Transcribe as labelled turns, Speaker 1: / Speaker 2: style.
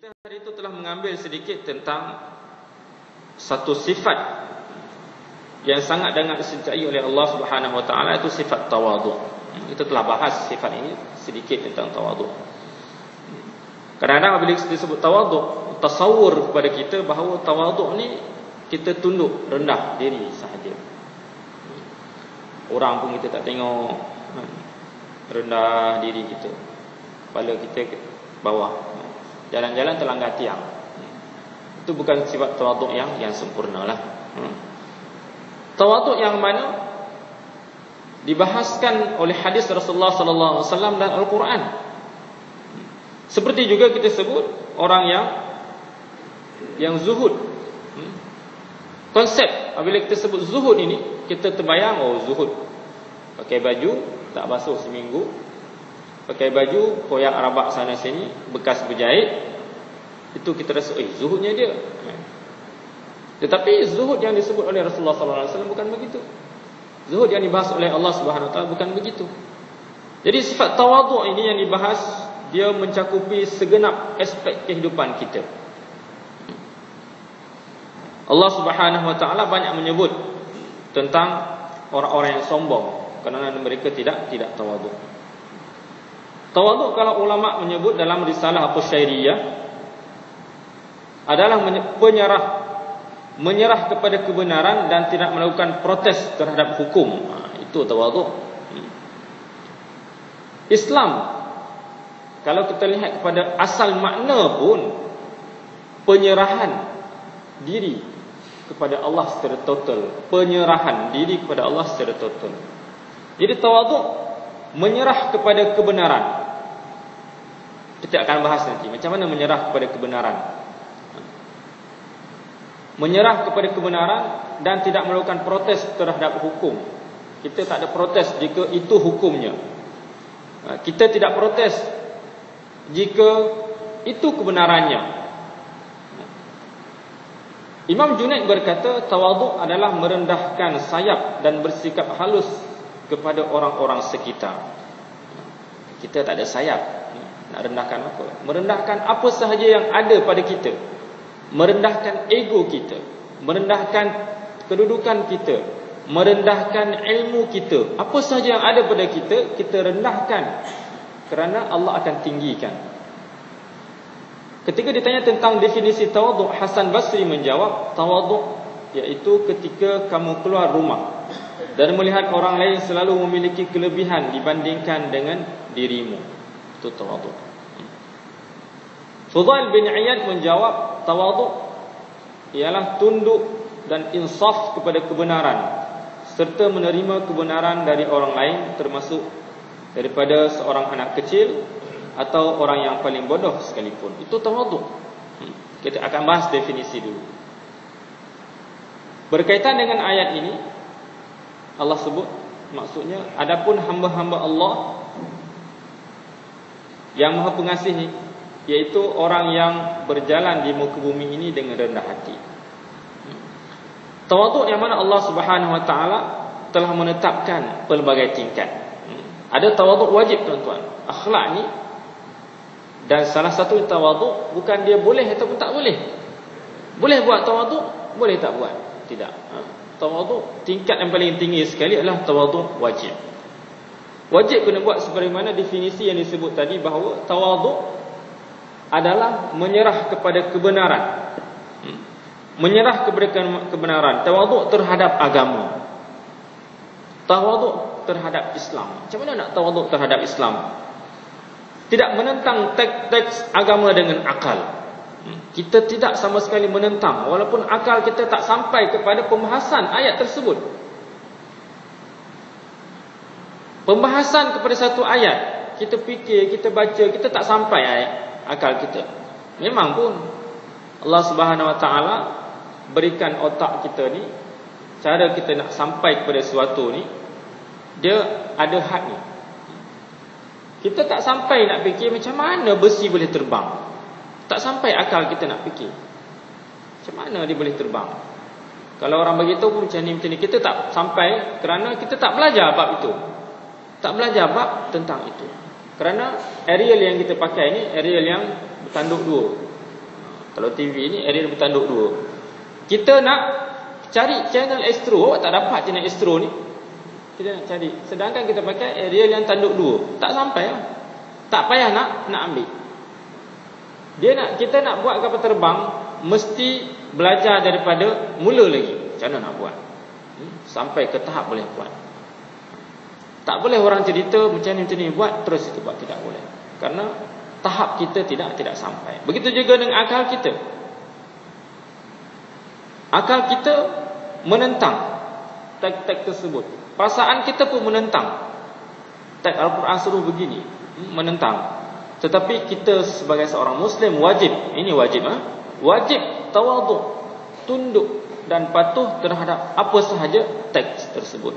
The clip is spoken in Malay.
Speaker 1: Kita hari itu telah mengambil sedikit tentang satu sifat yang sangat sangat dicintai oleh Allah Subhanahu Wa Taala, itu sifat tawaduk. Kita telah bahas sifat ini sedikit tentang tawaduk. Kadang-kadang bila disebut tawaduk, tasawur kepada kita bahawa tawaduk ni kita tunduk rendah diri sahaja. Orang pun kita tak tengok, rendah diri kita, kepala kita bawah, jalan-jalan terlanggar tiang. Itu bukan sifat tawaduk yang sempurna lah. Tawaduk yang mana dibahaskan oleh hadis Rasulullah sallallahu alaihi wasallam dan Al-Quran. Seperti juga kita sebut orang yang zuhud. Konsep apabila kita sebut zuhud ini, kita terbayang, oh zuhud, pakai baju tak basuh seminggu, pakai baju koyak rabak sana sini, bekas berjahit. Itu kita rasa, zuhudnya dia. Tetapi zuhud yang disebut oleh Rasulullah SAW bukan begitu. Zuhud yang dibahas oleh Allah Subhanahu Wa Taala bukan begitu. Jadi sifat tawaduk ini yang dibahas, dia mencakupi segenap aspek kehidupan kita. Allah Subhanahu Wa Taala banyak menyebut tentang orang-orang yang sombong kerana mereka tidak tawaduk. Tawaduk kalau ulama menyebut dalam risalah Al-Qusyairiyah adalah menyerah kepada kebenaran dan tidak melakukan protes terhadap hukum. Itu tawaduk. Islam, kalau kita lihat kepada asal makna pun, penyerahan diri kepada Allah secara total. Penyerahan diri kepada Allah secara total. Jadi tawaduk menyerah kepada kebenaran. Kita akan bahas nanti macam mana menyerah kepada kebenaran. Menyerah kepada kebenaran dan tidak melakukan protes terhadap hukum. Kita tak ada protes jika itu hukumnya. Kita tidak protes jika itu kebenarannya. Imam Junaid berkata, tawaduk adalah merendahkan sayap dan bersikap halus kepada orang-orang sekitar. Kita tak ada sayap, nak rendahkan apa? Merendahkan apa sahaja yang ada pada kita. Merendahkan ego kita, merendahkan kedudukan kita, merendahkan ilmu kita. Apa sahaja yang ada pada kita, kita rendahkan, kerana Allah akan tinggikan. Ketika ditanya tentang definisi tawaduk, Hasan Basri menjawab, tawaduk iaitu ketika kamu keluar rumah dan melihat orang lain selalu memiliki kelebihan dibandingkan dengan dirimu. Itu tawaduk. Fudail bin Iyad menjawab, tawaduk ialah tunduk dan insaf kepada kebenaran serta menerima kebenaran dari orang lain, termasuk daripada seorang anak kecil atau orang yang paling bodoh sekalipun. Itu tawaduk. Kita akan bahas definisi dulu. Berkaitan dengan ayat ini, Allah sebut, maksudnya, adapun hamba-hamba Allah yang Maha Pengasih, iaitu orang yang berjalan di muka bumi ini dengan rendah hati. Tawaduk yang mana Allah Subhanahu Wa Taala telah menetapkan pelbagai tingkat. Ada tawaduk wajib, tuan-tuan. Akhlak ni, dan salah satu tawaduk bukan dia boleh ataupun tak boleh. Boleh buat tawaduk, boleh tak buat. Tidak. Tawaduk tingkat yang paling tinggi sekali adalah tawaduk wajib. Wajib kena buat sebagaimana definisi yang disebut tadi, bahawa tawaduk adalah menyerah kepada kebenaran. Menyerah kepada kebenaran. Tawaduk terhadap agama. Tawaduk terhadap Islam. Macam mana nak tawaduk terhadap Islam? Tidak menentang teks agama dengan akal. Kita tidak sama sekali menentang, walaupun akal kita tak sampai kepada pembahasan ayat tersebut. Pembahasan kepada satu ayat, kita fikir, kita baca, kita tak sampai ayat akal kita. Memang pun Allah Subhanahu Wa Taala berikan otak kita ni, cara kita nak sampai kepada sesuatu ni, dia ada had ni. Kita tak sampai nak fikir macam mana besi boleh terbang. Tak sampai akal kita nak fikir macam mana dia boleh terbang. Kalau orang beritahu pun macam ni, kita tak sampai kerana kita tak belajar bab itu. Tak belajar bab tentang itu. Kerana aerial yang kita pakai ni aerial yang bertanduk dua. Kalau TV ni aerial bertanduk 2. Kita nak cari channel Astro, tak dapat channel Astro ni. Kita nak cari. Sedangkan kita pakai aerial yang tanduk 2, tak sampai lah. Tak payah nak ambil. Kita nak buat kapal terbang, mesti belajar daripada mula lagi. Macam mana nak buat? Sampai ke tahap boleh buat. Tak boleh orang cerita macam ni buat terus kita buat, tidak boleh. Karena tahap kita tidak sampai. Begitu juga dengan akal kita. Akal kita menentang teks-teks tersebut. Perasaan kita pun menentang. Teks Al-Quran suruh begini, menentang. Tetapi kita sebagai seorang Muslim wajib, ini wajib, wajib tawaduk, tunduk dan patuh terhadap apa sahaja teks tersebut.